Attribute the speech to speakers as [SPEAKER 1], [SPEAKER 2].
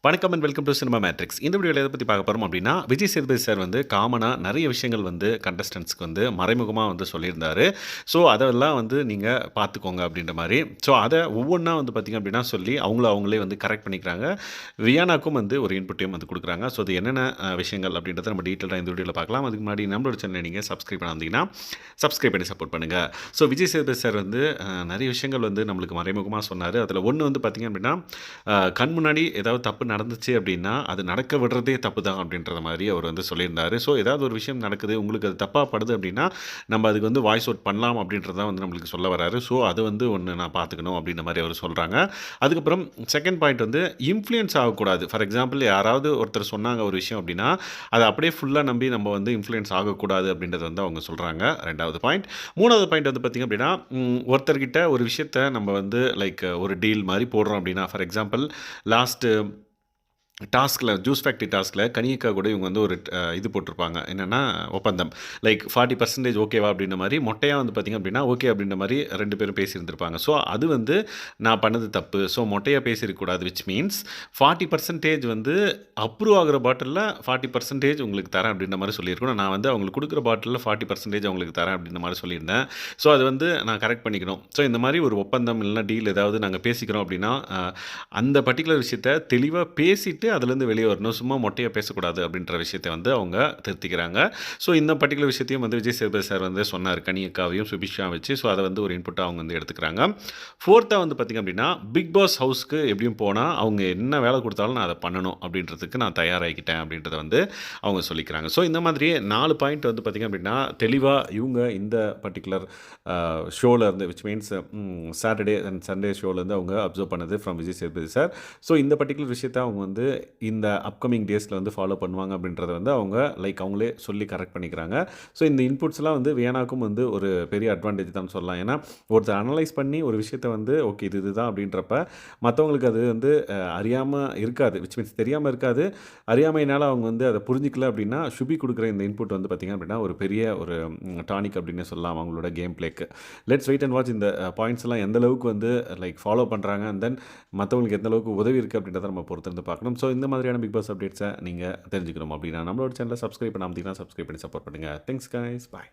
[SPEAKER 1] வணக்கம் and welcome to cinema matrix. இந்த வீடியோவில் எதை பற்றி பார்க்க போகிறோம் அப்படின்னா, விஜய் சேதுபதி சார் வந்து காமனாக நிறைய விஷயங்கள் வந்து கண்டஸ்டன்ட்ஸ்க்கு வந்து மறைமுகமாக வந்து சொல்லியிருந்தாரு. ஸோ அதெல்லாம் வந்து நீங்கள் பார்த்துக்கோங்க அப்படின்ற மாதிரி. ஸோ அதை ஒவ்வொன்றா வந்து பார்த்திங்க அப்படின்னா சொல்லி அவங்களே வந்து கரெக்ட் பண்ணிக்கிறாங்க. வியானாக்கும் வந்து ஒரு இன்புட்டையும் வந்து கொடுக்குறாங்க. ஸோ அது என்னென்ன விஷயங்கள் அப்படின்றத நம்ம டீட்டெயிலாக இந்த வீடியோவில் பார்க்கலாம். அதுக்கு முன்னாடி நம்மளோட சேனலை நீங்கள் சப்ஸ்கிரைப் பண்ணாந்தீங்கன்னா சப்ஸ்கிரைப் பண்ணி சப்போர்ட் பண்ணுங்கள். ஸோ விஜய் சேதுபதி சார் வந்து நிறைய விஷயங்கள் வந்து நம்மளுக்கு மறைமுகமாக சொன்னார். அதில் ஒன்று வந்து பார்த்திங்க அப்படின்னா, கண் முன்னாடி ஏதாவது தப்பு நடந்துச்சு அப்படின்னா அது நடக்க விடுறதே தப்பு தான் அப்படின்ற மாதிரி அவர் வந்து சொல்லியிருந்தார். ஸோ ஏதாவது ஒரு விஷயம் நடக்குது, உங்களுக்கு அது தப்பாக படுது அப்படின்னா நம்ம அதுக்கு வந்து வாய்ஸ் அவுட் பண்ணலாம் அப்படின்றதான் வந்து நம்மளுக்கு சொல்ல வராரு. ஸோ அது வந்து ஒன்று நான் பார்த்துக்கணும் அப்படின்ற மாதிரி அவர் சொல்கிறாங்க. அதுக்கப்புறம் செகண்ட் பாயிண்ட் வந்து இன்ஃப்ளூயன்ஸ் ஆகக்கூடாது. ஃபார் எக்ஸாம்பிள் யாராவது ஒருத்தர் சொன்னாங்க ஒரு விஷயம் அப்படின்னா அதை அப்படியே ஃபுல்லாக நம்பி நம்ம வந்து இன்ஃப்ளூயன்ஸ் ஆகக்கூடாது அப்படின்றத வந்து அவங்க சொல்கிறாங்க. ரெண்டாவது பாயிண்ட். மூணாவது பாயிண்ட் வந்து பார்த்திங்க அப்படின்னா, ஒருத்தர்கிட்ட ஒரு விஷயத்தை நம்ம வந்து லைக் ஒரு டீல் மாதிரி போடுறோம் அப்படின்னா, ஃபார் எக்ஸாம்பிள் லாஸ்ட்டு டாஸ்கில் ஜூஸ் ஃபேக்ட்ரி டாஸ்கில் கனியக்கா கூட இவங்க வந்து ஒரு இது போட்டிருப்பாங்க. என்னென்னா ஒப்பந்தம் லைக் 40% ஓகேவா அப்படின்ற மாதிரி, மொட்டையாக வந்து பார்த்திங்க அப்படின்னா ஓகே அப்படின்ற மாதிரி 2 பேரும் பேசியிருந்திருப்பாங்க. ஸோ அது வந்து நான் பண்ணது தப்பு. ஸோ மொட்டையாக பேசியிருக்கக்கூடாது. விச் மீன்ஸ் 40% வந்து அப்ரூவ் ஆகிற பாட்டிலில் 40% உங்களுக்கு தரேன் அப்படின்ற மாதிரி சொல்லியிருக்கணும். நான் வந்து அவங்களுக்கு கொடுக்குற பாட்டிலில் 40% அவங்களுக்கு தரேன் அப்படின்ற மாதிரி சொல்லியிருந்தேன். ஸோ அது வந்து நான் கரெக்ட் பண்ணிக்கணும். ஸோ இந்த மாதிரி ஒரு ஒப்பந்தம் இல்லைனா டீல் ஏதாவது நாங்கள் பேசிக்கிறோம் அப்படின்னா அந்த பர்டிகுலர் விஷயத்தை தெளிவாக பேசிட்டு அதுலேருந்து வெளியே வரணும். சும்மா மொட்டையாக பேசக்கூடாது அப்படின்ற விஷயத்தை வந்து அவங்க திருத்திக்கிறாங்க. ஸோ இந்த பர்டிகுலர் விஷயத்தையும் வந்து விஜய் சேதுபதி சார் வந்து சொன்னார். கனியக்காவையும் சுபிக்ஷா வச்சு. ஸோ அதை வந்து ஒரு இன்புட்டாக அவங்க வந்து எடுத்துக்கிறாங்க. ஃபோர்த்தாக வந்து பார்த்திங்க அப்படின்னா, பிக் பாஸ் ஹவுஸ்க்கு எப்படியும் போனால் அவங்க என்ன வேலை கொடுத்தாலும் நான் அதை பண்ணணும் அப்படின்றதுக்கு நான் தயாராகிக்கிட்டேன் அப்படின்றத வந்து அவங்க சொல்லிக்கிறாங்க. ஸோ இந்த மாதிரி 4 பாயிண்ட் வந்து பார்த்திங்க அப்படின்னா தெளிவாக இவங்க இந்த பர்டிகுலர் ஷோவில் இருந்து which means Saturday and Sunday ஷோலேருந்து அவங்க அப்சர்வ் பண்ணது from Vijay Sethupathi sir. So இந்த பர்டிகுலர் விஷயத்தை அவங்க வந்து இந்த அப்கமிங் டேஸில் வந்து ஃபாலோ பண்ணுவாங்க அப்படின்றத வந்து அவங்க லைக் அவங்களே சொல்லி கரெக்ட் பண்ணிக்கிறாங்க. ஸோ இந்த இன்புட்ஸ்லாம் வந்து வியானாக்கும் வந்து ஒரு பெரிய அட்வான்டேஜ் தான் சொல்லலாம். ஏன்னா ஒருத்தர் அனலைஸ் பண்ணி ஒரு விஷயத்தை வந்து ஓகே இதுதான் அப்படின்றப்ப மற்றவங்களுக்கு அது வந்து அறியாமல் இருக்காது. விச் மீன்ஸ் தெரியாமல் இருக்காது. அறியாமையினால் அவங்க வந்து அதை புரிஞ்சிக்கல அப்படின்னா சுபி கொடுக்குற இந்த இன்புட் வந்து பார்த்திங்க அப்படின்னா ஒரு பெரிய ஒரு டானிக் அப்படின்னு சொல்லலாம் அவங்களோட கேம் பிளேக்கு. லெட்ஸ் வெயிட் அண்ட் வாட்ச் இந்த பாயிண்ட்ஸ் எல்லாம் எந்த அளவுக்கு வந்து லைக் ஃபாலோ பண்ணுறாங்க அண்ட் தென் மற்றவங்களுக்கு எந்த அளவுக்கு உதவி இருக்குது அப்படின்றத நம்ம பொறுத்து இருந்து பார்க்கணும். ஸோ இந்த மாதிரியான பிக் பாஸ் அப்டேட்ஸை நீங்கள் தெரிஞ்சுக்கணும் அப்படின்னா நம்மளோட சேனலை சப்ஸ்கிரைப் பண்ணாமல் சப்ஸ்கிரைப் பண்ணி சப்போர்ட் பண்ணுங்கள். தேங்க்ஸ் கைஸ், பாய்.